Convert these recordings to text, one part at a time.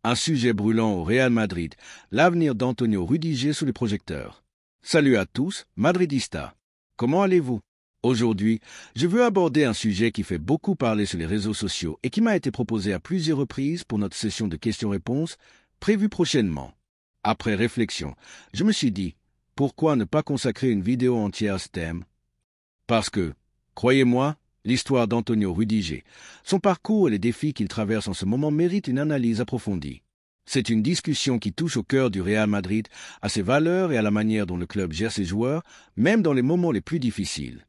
Un sujet brûlant au Real Madrid, l'avenir d'Antonio Rudiger sous les projecteurs. Salut à tous, madridistas. Comment allez-vous? Aujourd'hui, je veux aborder un sujet qui fait beaucoup parler sur les réseaux sociaux et qui m'a été proposé à plusieurs reprises pour notre session de questions-réponses prévue prochainement. Après réflexion, je me suis dit, pourquoi ne pas consacrer une vidéo entière à ce thème? Parce que, croyez-moi, l'histoire d'Antonio Rudiger, son parcours et les défis qu'il traverse en ce moment méritent une analyse approfondie. C'est une discussion qui touche au cœur du Real Madrid, à ses valeurs et à la manière dont le club gère ses joueurs, même dans les moments les plus difficiles.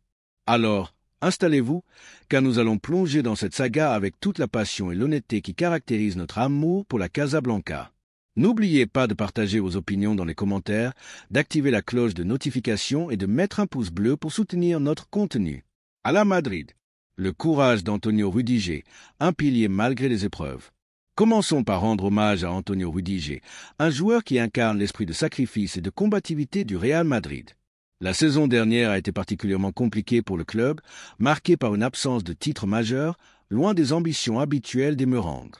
Alors, installez-vous, car nous allons plonger dans cette saga avec toute la passion et l'honnêteté qui caractérisent notre amour pour la Casablanca. N'oubliez pas de partager vos opinions dans les commentaires, d'activer la cloche de notification et de mettre un pouce bleu pour soutenir notre contenu. À la Madrid, le courage d'Antonio Rudiger, un pilier malgré les épreuves. Commençons par rendre hommage à Antonio Rudiger, un joueur qui incarne l'esprit de sacrifice et de combativité du Real Madrid. La saison dernière a été particulièrement compliquée pour le club, marquée par une absence de titre majeur, loin des ambitions habituelles des Merengues.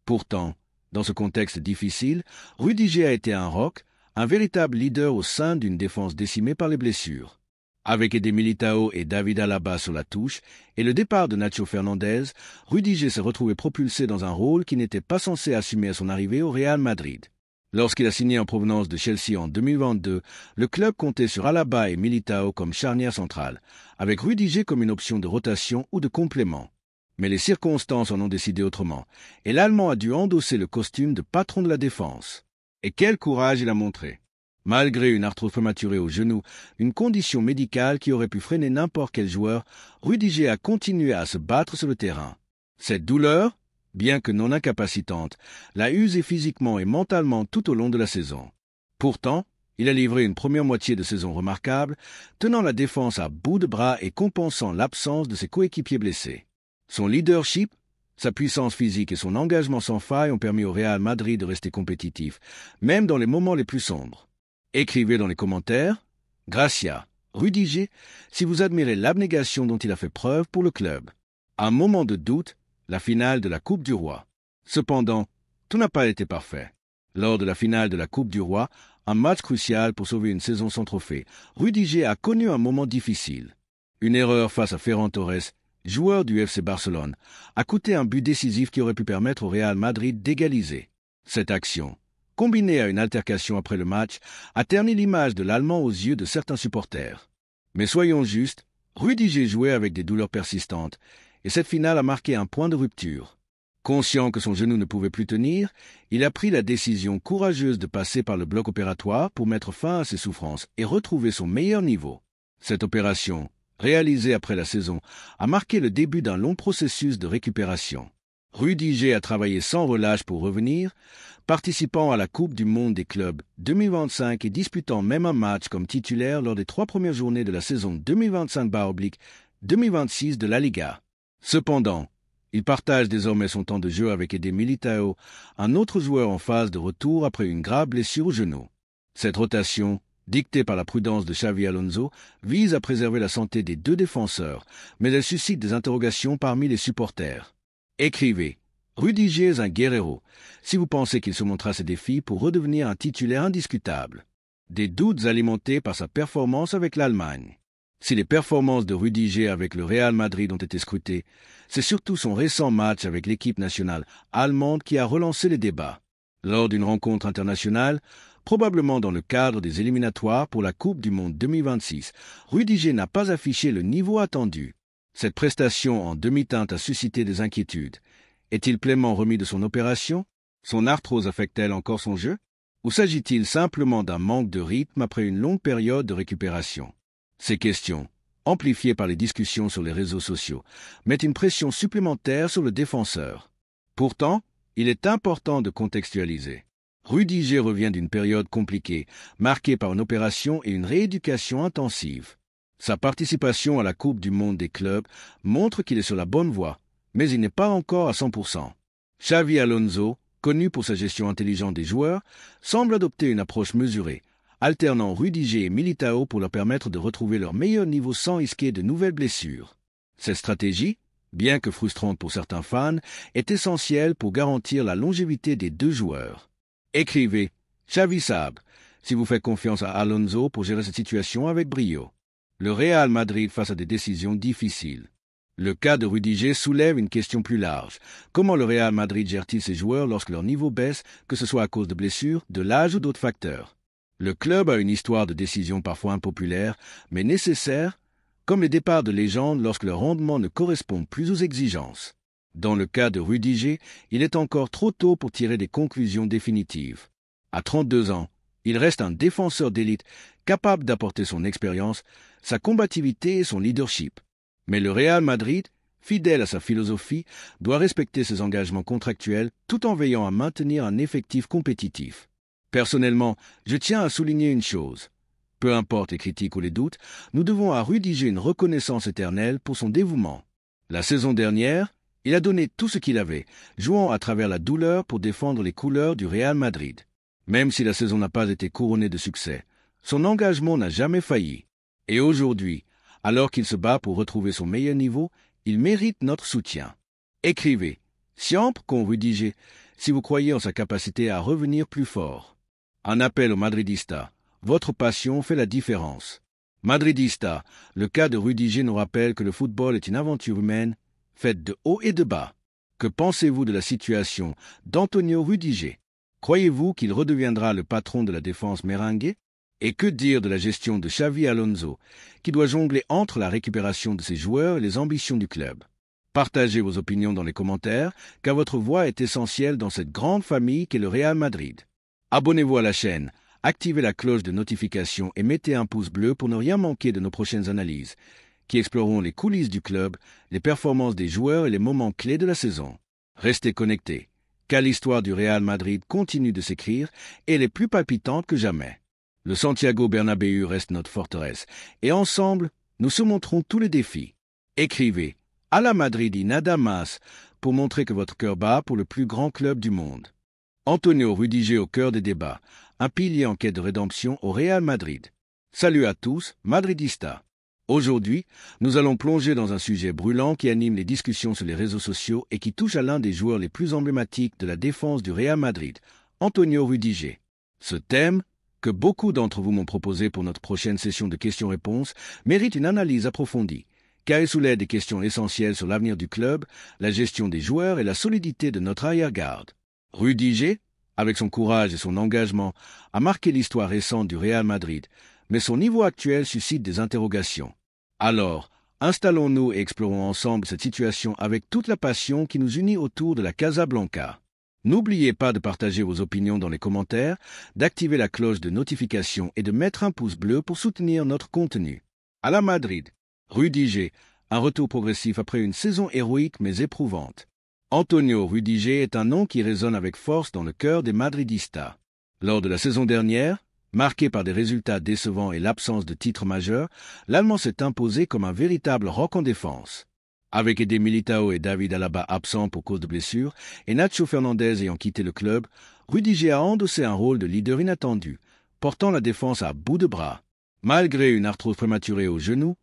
Pourtant, dans ce contexte difficile, Rudiger a été un roc, un véritable leader au sein d'une défense décimée par les blessures. Avec Eder Militao et David Alaba sur la touche et le départ de Nacho Fernandez, Rudiger s'est retrouvé propulsé dans un rôle qu'il n'était pas censé assumer à son arrivée au Real Madrid. Lorsqu'il a signé en provenance de Chelsea en 2022, le club comptait sur Alaba et Militao comme charnière centrale, avec Rudiger comme une option de rotation ou de complément. Mais les circonstances en ont décidé autrement, et l'Allemand a dû endosser le costume de patron de la défense. Et quel courage il a montré! Malgré une arthrose prématurée au genou, une condition médicale qui aurait pu freiner n'importe quel joueur, Rudiger a continué à se battre sur le terrain. Cette douleur, bien que non incapacitante, l'a usé physiquement et mentalement tout au long de la saison. Pourtant, il a livré une première moitié de saison remarquable, tenant la défense à bout de bras et compensant l'absence de ses coéquipiers blessés. Son leadership, sa puissance physique et son engagement sans faille ont permis au Real Madrid de rester compétitif, même dans les moments les plus sombres. Écrivez dans les commentaires « Gracia, Rudiger » si vous admirez l'abnégation dont il a fait preuve pour le club. Un moment de doute, la finale de la Coupe du Roi. Cependant, tout n'a pas été parfait. Lors de la finale de la Coupe du Roi, un match crucial pour sauver une saison sans trophée, Rudiger a connu un moment difficile. Une erreur face à Ferran Torres, joueur du FC Barcelone, a coûté un but décisif qui aurait pu permettre au Real Madrid d'égaliser. Cette action, combinée à une altercation après le match, a terni l'image de l'Allemand aux yeux de certains supporters. Mais soyons justes, Rudiger jouait avec des douleurs persistantes, et cette finale a marqué un point de rupture. Conscient que son genou ne pouvait plus tenir, il a pris la décision courageuse de passer par le bloc opératoire pour mettre fin à ses souffrances et retrouver son meilleur niveau. Cette opération, réalisée après la saison, a marqué le début d'un long processus de récupération. Rudiger a travaillé sans relâche pour revenir, participant à la Coupe du Monde des clubs 2025 et disputant même un match comme titulaire lors des 3 premières journées de la saison 2025/2026 de la Liga. Cependant, il partage désormais son temps de jeu avec Eder Militao, un autre joueur en phase de retour après une grave blessure au genou. Cette rotation, dictée par la prudence de Xavi Alonso, vise à préserver la santé des deux défenseurs, mais elle suscite des interrogations parmi les supporters. Écrivez « Rudiger est un guerrero » si vous pensez qu'il surmontera ses défis pour redevenir un titulaire indiscutable. Des doutes alimentés par sa performance avec l'Allemagne. Si les performances de Rudiger avec le Real Madrid ont été scrutées, c'est surtout son récent match avec l'équipe nationale allemande qui a relancé les débats. Lors d'une rencontre internationale, probablement dans le cadre des éliminatoires pour la Coupe du Monde 2026, Rudiger n'a pas affiché le niveau attendu. Cette prestation en demi-teinte a suscité des inquiétudes. Est-il pleinement remis de son opération? Son arthrose affecte-t-elle encore son jeu? Ou s'agit-il simplement d'un manque de rythme après une longue période de récupération? Ces questions, amplifiées par les discussions sur les réseaux sociaux, mettent une pression supplémentaire sur le défenseur. Pourtant, il est important de contextualiser. Rudiger revient d'une période compliquée, marquée par une opération et une rééducation intensive. Sa participation à la Coupe du Monde des clubs montre qu'il est sur la bonne voie, mais il n'est pas encore à 100%. Xavi Alonso, connu pour sa gestion intelligente des joueurs, semble adopter une approche mesurée, alternant Rudiger et Militao pour leur permettre de retrouver leur meilleur niveau sans risquer de nouvelles blessures. Cette stratégie, bien que frustrante pour certains fans, est essentielle pour garantir la longévité des deux joueurs. Écrivez Xavi Sabre, si vous faites confiance à Alonso pour gérer cette situation avec brio. Le Real Madrid face à des décisions difficiles. Le cas de Rudiger soulève une question plus large. Comment le Real Madrid gère-t-il ses joueurs lorsque leur niveau baisse, que ce soit à cause de blessures, de l'âge ou d'autres facteurs? Le club a une histoire de décisions parfois impopulaires, mais nécessaires, comme les départs de légende lorsque leur rendement ne correspond plus aux exigences. Dans le cas de Rudiger, il est encore trop tôt pour tirer des conclusions définitives. À 32 ans, il reste un défenseur d'élite capable d'apporter son expérience, sa combativité et son leadership. Mais le Real Madrid, fidèle à sa philosophie, doit respecter ses engagements contractuels tout en veillant à maintenir un effectif compétitif. Personnellement, je tiens à souligner une chose. Peu importe les critiques ou les doutes, nous devons à Rudiger une reconnaissance éternelle pour son dévouement. La saison dernière, il a donné tout ce qu'il avait, jouant à travers la douleur pour défendre les couleurs du Real Madrid. Même si la saison n'a pas été couronnée de succès, son engagement n'a jamais failli. Et aujourd'hui, alors qu'il se bat pour retrouver son meilleur niveau, il mérite notre soutien. Écrivez Siempre con Rudiger si vous croyez en sa capacité à revenir plus fort. Un appel aux Madridistas. Votre passion fait la différence. Madridistas, le cas de Rudiger nous rappelle que le football est une aventure humaine, faite de haut et de bas. Que pensez-vous de la situation d'Antonio Rudiger? Croyez-vous qu'il redeviendra le patron de la défense merengue? Et que dire de la gestion de Xavi Alonso, qui doit jongler entre la récupération de ses joueurs et les ambitions du club? Partagez vos opinions dans les commentaires, car votre voix est essentielle dans cette grande famille qu'est le Real Madrid. Abonnez-vous à la chaîne, activez la cloche de notification et mettez un pouce bleu pour ne rien manquer de nos prochaines analyses, qui exploreront les coulisses du club, les performances des joueurs et les moments clés de la saison. Restez connectés, car l'histoire du Real Madrid continue de s'écrire et elle est plus palpitante que jamais. Le Santiago Bernabéu reste notre forteresse, et ensemble, nous surmonterons tous les défis. Écrivez à la Madrid y nada más pour montrer que votre cœur bat pour le plus grand club du monde. Antonio Rudiger au cœur des débats, un pilier en quête de rédemption au Real Madrid. Salut à tous, Madridistas. Aujourd'hui, nous allons plonger dans un sujet brûlant qui anime les discussions sur les réseaux sociaux et qui touche à l'un des joueurs les plus emblématiques de la défense du Real Madrid, Antonio Rudiger. Ce thème, que beaucoup d'entre vous m'ont proposé pour notre prochaine session de questions-réponses, mérite une analyse approfondie, car il soulève des questions essentielles sur l'avenir du club, la gestion des joueurs et la solidité de notre arrière-garde. Rudiger, avec son courage et son engagement, a marqué l'histoire récente du Real Madrid, mais son niveau actuel suscite des interrogations. Alors, installons-nous et explorons ensemble cette situation avec toute la passion qui nous unit autour de la Casablanca. N'oubliez pas de partager vos opinions dans les commentaires, d'activer la cloche de notification et de mettre un pouce bleu pour soutenir notre contenu. À la Madrid, Rudiger, un retour progressif après une saison héroïque mais éprouvante. Antonio Rudiger est un nom qui résonne avec force dans le cœur des Madridistas. Lors de la saison dernière, marqué par des résultats décevants et l'absence de titres majeurs, l'Allemand s'est imposé comme un véritable roc en défense. Avec Eder Militao et David Alaba absents pour cause de blessures et Nacho Fernandez ayant quitté le club, Rudiger a endossé un rôle de leader inattendu, portant la défense à bout de bras. Malgré une arthrose prématurée au genou,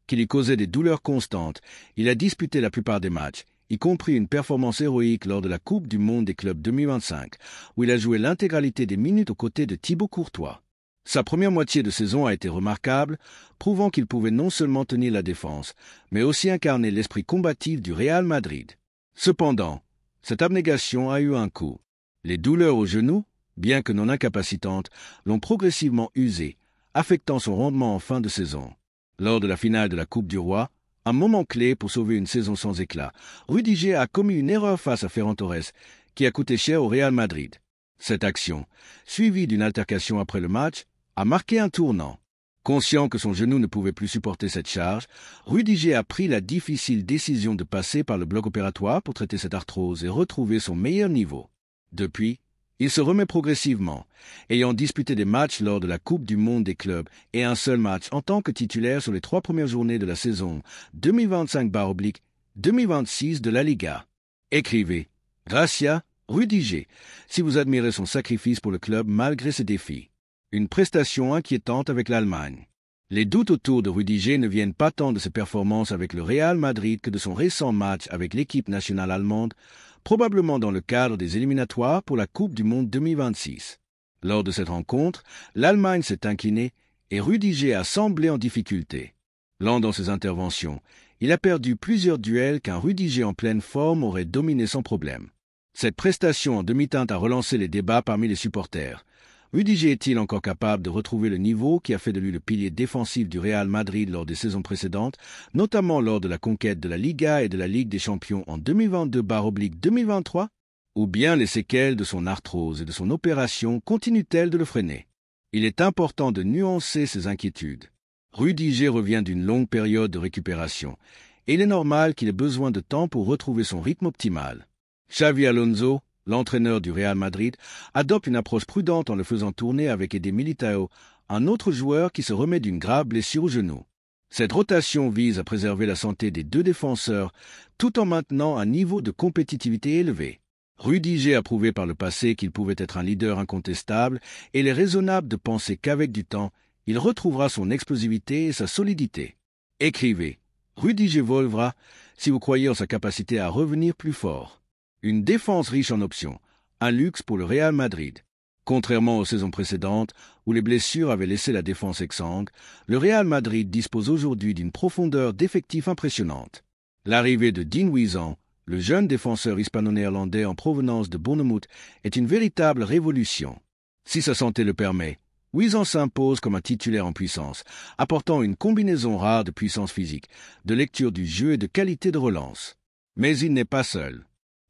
qui lui causait des douleurs constantes, il a disputé la plupart des matchs, y compris une performance héroïque lors de la Coupe du Monde des clubs 2025, où il a joué l'intégralité des minutes aux côtés de Thibaut Courtois. Sa première moitié de saison a été remarquable, prouvant qu'il pouvait non seulement tenir la défense, mais aussi incarner l'esprit combatif du Real Madrid. Cependant, cette abnégation a eu un coût. Les douleurs au genou, bien que non incapacitantes, l'ont progressivement usé, affectant son rendement en fin de saison. Lors de la finale de la Coupe du Roi, un moment clé pour sauver une saison sans éclat, Rudiger a commis une erreur face à Ferran Torres, qui a coûté cher au Real Madrid. Cette action, suivie d'une altercation après le match, a marqué un tournant. Conscient que son genou ne pouvait plus supporter cette charge, Rudiger a pris la difficile décision de passer par le bloc opératoire pour traiter cette arthrose et retrouver son meilleur niveau. Depuis, il se remet progressivement, ayant disputé des matchs lors de la Coupe du Monde des clubs et un seul match en tant que titulaire sur les 3 premières journées de la saison 2025/2026 de la Liga. Écrivez Gracia Rudiger si vous admirez son sacrifice pour le club malgré ses défis. Une prestation inquiétante avec l'Allemagne. Les doutes autour de Rudiger ne viennent pas tant de ses performances avec le Real Madrid que de son récent match avec l'équipe nationale allemande, probablement dans le cadre des éliminatoires pour la Coupe du Monde 2026. Lors de cette rencontre, l'Allemagne s'est inclinée et Rudiger a semblé en difficulté. Lent dans ses interventions, il a perdu plusieurs duels qu'un Rudiger en pleine forme aurait dominé sans problème. Cette prestation en demi-teinte a relancé les débats parmi les supporters. Rudiger est-il encore capable de retrouver le niveau qui a fait de lui le pilier défensif du Real Madrid lors des saisons précédentes, notamment lors de la conquête de la Liga et de la Ligue des Champions en 2022/2023? Ou bien les séquelles de son arthrose et de son opération continuent-elles de le freiner? Il est important de nuancer ces inquiétudes. Rudiger revient d'une longue période de récupération, et il est normal qu'il ait besoin de temps pour retrouver son rythme optimal. Xavi Alonso, l'entraîneur du Real Madrid, adopte une approche prudente en le faisant tourner avec Eder Militão, un autre joueur qui se remet d'une grave blessure au genou. Cette rotation vise à préserver la santé des deux défenseurs tout en maintenant un niveau de compétitivité élevé. Rudiger a prouvé par le passé qu'il pouvait être un leader incontestable et il est raisonnable de penser qu'avec du temps, il retrouvera son explosivité et sa solidité. Écrivez, Rudiger volvera si vous croyez en sa capacité à revenir plus fort. Une défense riche en options, un luxe pour le Real Madrid. Contrairement aux saisons précédentes, où les blessures avaient laissé la défense exsangue, le Real Madrid dispose aujourd'hui d'une profondeur d'effectifs impressionnante. L'arrivée de Dean Huijsen, le jeune défenseur hispano-néerlandais en provenance de Bournemouth, est une véritable révolution. Si sa santé le permet, Huijsen s'impose comme un titulaire en puissance, apportant une combinaison rare de puissance physique, de lecture du jeu et de qualité de relance. Mais il n'est pas seul.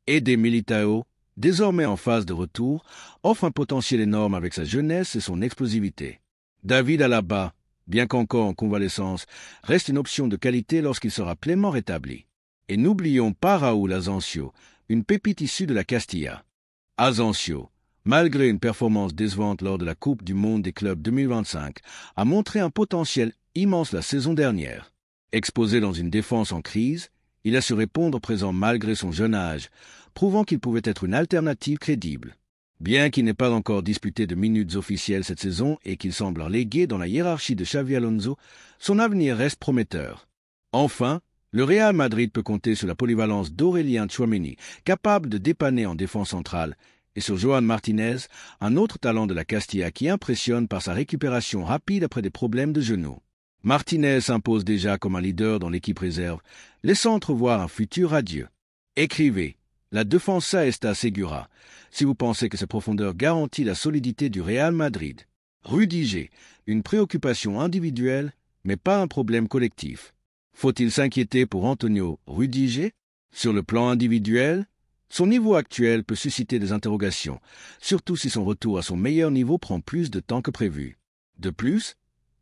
Eder Militão, désormais en phase de retour, offre un potentiel énorme avec sa jeunesse et son explosivité. David Alaba, bien qu'encore en convalescence, reste une option de qualité lorsqu'il sera pleinement rétabli. Et n'oublions pas Raúl Asensio, une pépite issue de la Castilla. Asensio, malgré une performance décevante lors de la Coupe du Monde des clubs 2025, a montré un potentiel immense la saison dernière. Exposé dans une défense en crise, il a su répondre présent malgré son jeune âge, prouvant qu'il pouvait être une alternative crédible. Bien qu'il n'ait pas encore disputé de minutes officielles cette saison et qu'il semble relégué dans la hiérarchie de Xavi Alonso, son avenir reste prometteur. Enfin, le Real Madrid peut compter sur la polyvalence d'Aurélien Tchouaméni, capable de dépanner en défense centrale, et sur Joan Martinez, un autre talent de la Castilla qui impressionne par sa récupération rapide après des problèmes de genoux. Martinez s'impose déjà comme un leader dans l'équipe réserve, laissant entrevoir un futur radieux. Écrivez, la defensa está segura, si vous pensez que sa profondeur garantit la solidité du Real Madrid. Rudiger, une préoccupation individuelle, mais pas un problème collectif. Faut-il s'inquiéter pour Antonio Rudiger? Sur le plan individuel, son niveau actuel peut susciter des interrogations, surtout si son retour à son meilleur niveau prend plus de temps que prévu. De plus,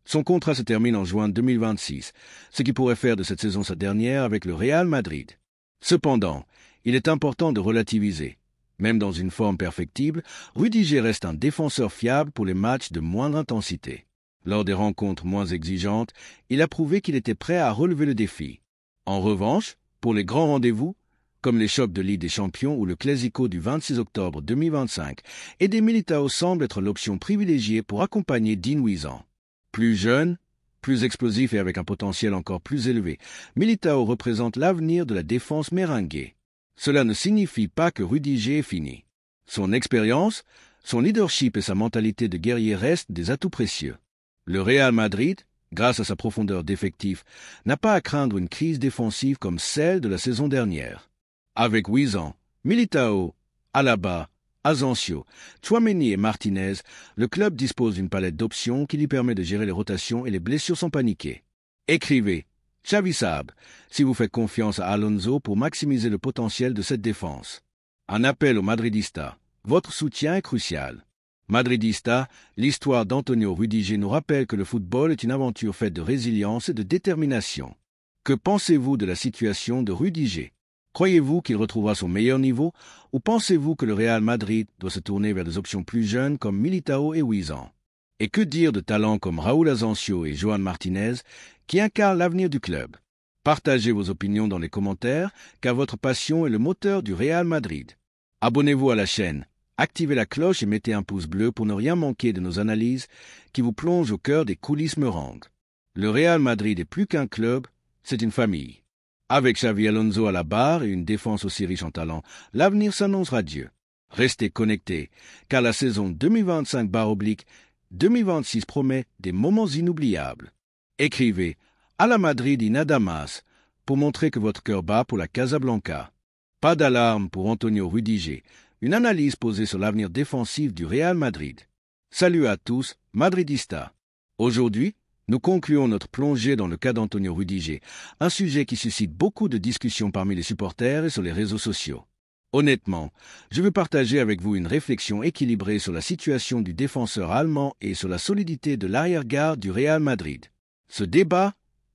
son contrat se termine en juin 2026, ce qui pourrait faire de cette saison sa dernière avec le Real Madrid. Cependant, il est important de relativiser. Même dans une forme perfectible, Rudiger reste un défenseur fiable pour les matchs de moindre intensité. Lors des rencontres moins exigeantes, il a prouvé qu'il était prêt à relever le défi. En revanche, pour les grands rendez-vous, comme les chocs de Ligue des Champions ou le Clásico du 26 octobre 2025, Eder Militão semble être l'option privilégiée pour accompagner Dean Huijsen. Plus jeune, plus explosif et avec un potentiel encore plus élevé, Militão représente l'avenir de la défense merengue. Cela ne signifie pas que Rudiger est fini. Son expérience, son leadership et sa mentalité de guerrier restent des atouts précieux. Le Real Madrid, grâce à sa profondeur d'effectifs, n'a pas à craindre une crise défensive comme celle de la saison dernière. Avec Huijsen, Militão, Alaba, Asensio, Tchouaméni et Martinez, le club dispose d'une palette d'options qui lui permet de gérer les rotations et les blessures sans paniquer. Écrivez, Xavi Saab, si vous faites confiance à Alonso pour maximiser le potentiel de cette défense. Un appel aux Madridistas. Votre soutien est crucial. Madridista, l'histoire d'Antonio Rudiger nous rappelle que le football est une aventure faite de résilience et de détermination. Que pensez-vous de la situation de Rudiger? Croyez-vous qu'il retrouvera son meilleur niveau ou pensez-vous que le Real Madrid doit se tourner vers des options plus jeunes comme Militão et Huijsen? Et que dire de talents comme Raúl Asensio et Joan Martinez qui incarnent l'avenir du club? Partagez vos opinions dans les commentaires car votre passion est le moteur du Real Madrid. Abonnez-vous à la chaîne, activez la cloche et mettez un pouce bleu pour ne rien manquer de nos analyses qui vous plongent au cœur des coulisses meringues. Le Real Madrid est plus qu'un club, c'est une famille. Avec Xavi Alonso à la barre et une défense aussi riche en talent, l'avenir s'annonce radieux. Restez connectés, car la saison 2025/2026 promet des moments inoubliables. Écrivez à la Madrid y nada más pour montrer que votre cœur bat pour la Casablanca. Pas d'alarme pour Antonio Rudiger, une analyse posée sur l'avenir défensif du Real Madrid. Salut à tous, Madridistas. Aujourd'hui, nous concluons notre plongée dans le cas d'Antonio Rudiger, un sujet qui suscite beaucoup de discussions parmi les supporters et sur les réseaux sociaux. Honnêtement, je veux partager avec vous une réflexion équilibrée sur la situation du défenseur allemand et sur la solidité de l'arrière-garde du Real Madrid. Ce débat,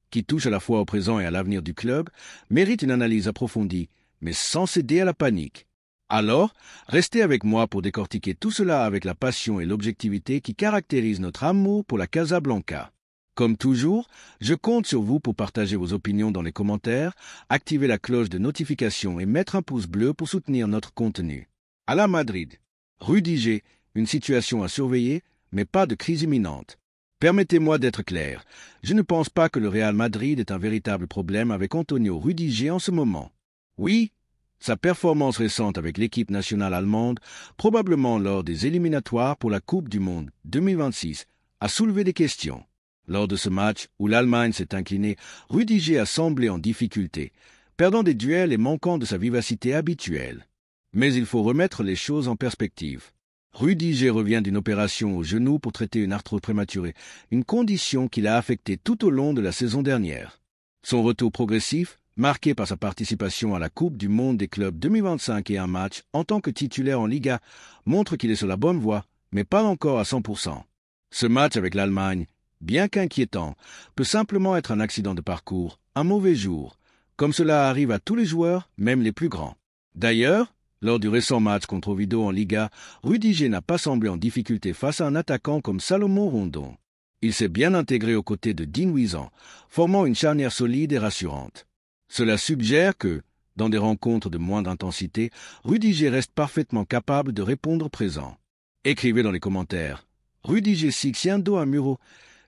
qui touche à la fois au présent et à l'avenir du club, mérite une analyse approfondie, mais sans céder à la panique. Alors, restez avec moi pour décortiquer tout cela avec la passion et l'objectivité qui caractérisent notre amour pour la Casablanca. Comme toujours, je compte sur vous pour partager vos opinions dans les commentaires, activer la cloche de notification et mettre un pouce bleu pour soutenir notre contenu. À la Madrid. Rudiger, une situation à surveiller, mais pas de crise imminente. Permettez-moi d'être clair, je ne pense pas que le Real Madrid ait un véritable problème avec Antonio Rudiger en ce moment. Oui, sa performance récente avec l'équipe nationale allemande, probablement lors des éliminatoires pour la Coupe du Monde 2026, a soulevé des questions. Lors de ce match où l'Allemagne s'est inclinée, Rudiger a semblé en difficulté, perdant des duels et manquant de sa vivacité habituelle. Mais il faut remettre les choses en perspective. Rudiger revient d'une opération au genou pour traiter une arthrose prématurée, une condition qui l'a affecté tout au long de la saison dernière. Son retour progressif, marqué par sa participation à la Coupe du Monde des clubs 2025 et un match en tant que titulaire en Liga, montre qu'il est sur la bonne voie, mais pas encore à 100%. Ce match avec l'Allemagne, bien qu'inquiétant, peut simplement être un accident de parcours, un mauvais jour, comme cela arrive à tous les joueurs, même les plus grands. D'ailleurs, lors du récent match contre Oviedo en Liga, Rudiger n'a pas semblé en difficulté face à un attaquant comme Salomon Rondon. Il s'est bien intégré aux côtés de Dean Huijsen, formant une charnière solide et rassurante. Cela suggère que, dans des rencontres de moindre intensité, Rudiger reste parfaitement capable de répondre présent. Écrivez dans les commentaires « Rudiger siendo un muro »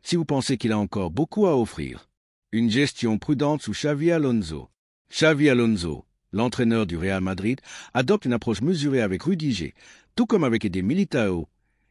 si vous pensez qu'il a encore beaucoup à offrir. Une gestion prudente sous Xavi Alonso. Xavi Alonso, l'entraîneur du Real Madrid, adopte une approche mesurée avec Rudiger, tout comme avec Eder Militao,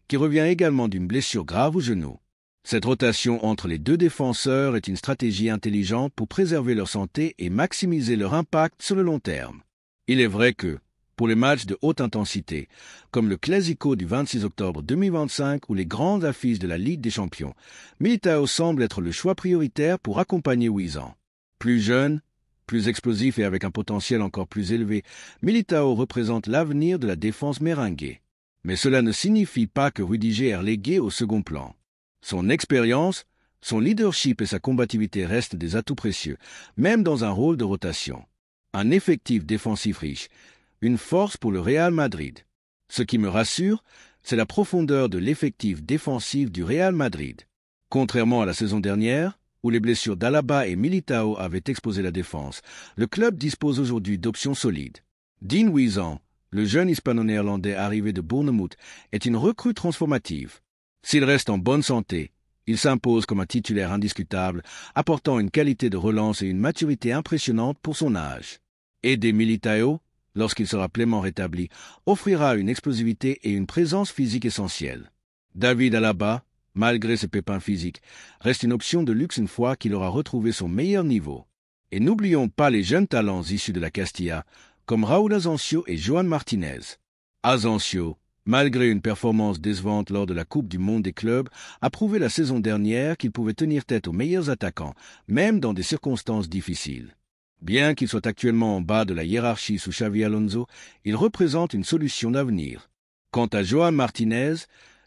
qui revient également d'une blessure grave au genou. Cette rotation entre les deux défenseurs est une stratégie intelligente pour préserver leur santé et maximiser leur impact sur le long terme. Il est vrai que, pour les matchs de haute intensité, comme le Clásico du 26 octobre 2025 ou les grandes affiches de la Ligue des Champions, Militao semble être le choix prioritaire pour accompagner Huijsen. Plus jeune, plus explosif et avec un potentiel encore plus élevé, Militao représente l'avenir de la défense merengue. Mais cela ne signifie pas que Rudiger est relégué au second plan. Son expérience, son leadership et sa combativité restent des atouts précieux, même dans un rôle de rotation. Un effectif défensif riche, une force pour le Real Madrid. Ce qui me rassure, c'est la profondeur de l'effectif défensif du Real Madrid. Contrairement à la saison dernière, où les blessures d'Alaba et Militao avaient exposé la défense, le club dispose aujourd'hui d'options solides. Dean Huijsen, le jeune hispano-néerlandais arrivé de Bournemouth, est une recrue transformative. S'il reste en bonne santé, il s'impose comme un titulaire indiscutable, apportant une qualité de relance et une maturité impressionnante pour son âge. Eder Militao, lorsqu'il sera pleinement rétabli, offrira une explosivité et une présence physique essentielle. David Alaba, malgré ses pépins physiques, reste une option de luxe une fois qu'il aura retrouvé son meilleur niveau. Et n'oublions pas les jeunes talents issus de la Castilla, comme Raúl Asensio et Joan Martinez. Asensio, malgré une performance décevante lors de la Coupe du Monde des clubs, a prouvé la saison dernière qu'il pouvait tenir tête aux meilleurs attaquants, même dans des circonstances difficiles. Bien qu'il soit actuellement en bas de la hiérarchie sous Xavi Alonso, il représente une solution d'avenir. Quant à Joan Martinez,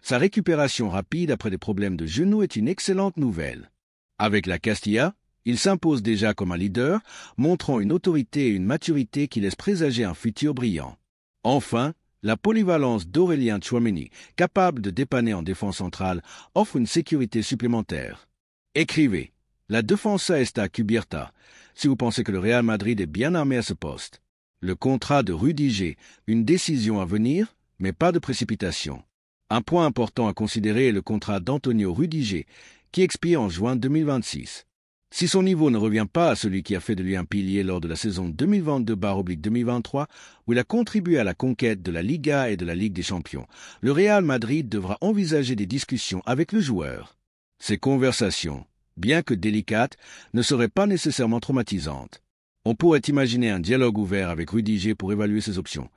sa récupération rapide après des problèmes de genou est une excellente nouvelle. Avec la Castilla, il s'impose déjà comme un leader, montrant une autorité et une maturité qui laissent présager un futur brillant. Enfin, la polyvalence d'Aurélien Tchouaméni, capable de dépanner en défense centrale, offre une sécurité supplémentaire. Écrivez « La defensa está cubierta » si vous pensez que le Real Madrid est bien armé à ce poste. Le contrat de Rudiger, une décision à venir, mais pas de précipitation. Un point important à considérer est le contrat d'Antonio Rudiger, qui expire en juin 2026. Si son niveau ne revient pas à celui qui a fait de lui un pilier lors de la saison 2022/2023, où il a contribué à la conquête de la Liga et de la Ligue des Champions, le Real Madrid devra envisager des discussions avec le joueur. Ces conversations, bien que délicates, ne seraient pas nécessairement traumatisantes. On pourrait imaginer un dialogue ouvert avec Rudiger pour évaluer ses options,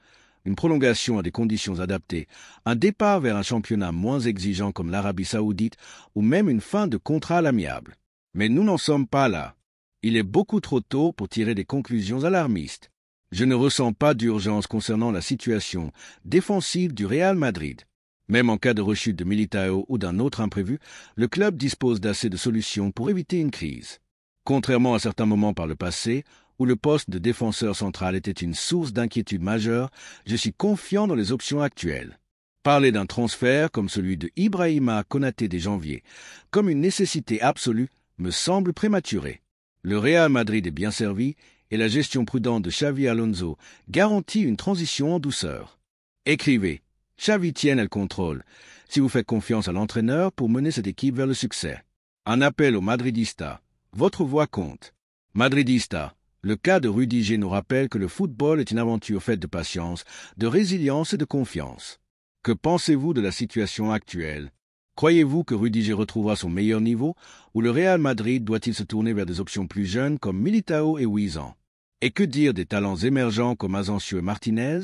une prolongation à des conditions adaptées, un départ vers un championnat moins exigeant comme l'Arabie Saoudite ou même une fin de contrat à l'amiable. Mais nous n'en sommes pas là. Il est beaucoup trop tôt pour tirer des conclusions alarmistes. Je ne ressens pas d'urgence concernant la situation défensive du Real Madrid. Même en cas de rechute de Militao ou d'un autre imprévu, le club dispose d'assez de solutions pour éviter une crise. Contrairement à certains moments par le passé, où le poste de défenseur central était une source d'inquiétude majeure, je suis confiant dans les options actuelles. Parler d'un transfert comme celui de Ibrahima Konaté dès janvier, comme une nécessité absolue, me semble prématuré. Le Real Madrid est bien servi et la gestion prudente de Xavi Alonso garantit une transition en douceur. Écrivez, Xavi tienne le contrôle, si vous faites confiance à l'entraîneur pour mener cette équipe vers le succès. Un appel aux Madridistas. Votre voix compte. Madridistas, le cas de Rudiger nous rappelle que le football est une aventure faite de patience, de résilience et de confiance. Que pensez-vous de la situation actuelle? Croyez-vous que Rudiger retrouvera son meilleur niveau ou le Real Madrid doit-il se tourner vers des options plus jeunes comme Militao et Huizan? Et que dire des talents émergents comme Asensio et Martinez?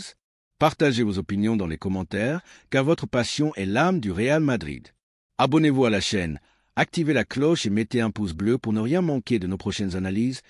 Partagez vos opinions dans les commentaires car votre passion est l'âme du Real Madrid. Abonnez-vous à la chaîne, activez la cloche et mettez un pouce bleu pour ne rien manquer de nos prochaines analyses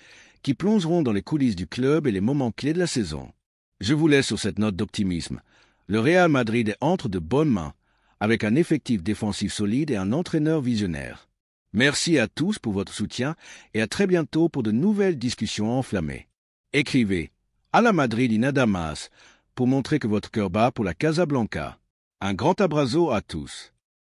qui plongeront dans les coulisses du club et les moments clés de la saison. Je vous laisse sur cette note d'optimisme. Le Real Madrid est entre de bonnes mains, avec un effectif défensif solide et un entraîneur visionnaire. Merci à tous pour votre soutien et à très bientôt pour de nouvelles discussions enflammées. Écrivez « À la Madrid y nada más » pour montrer que votre cœur bat pour la Casablanca. Un grand abrazo à tous.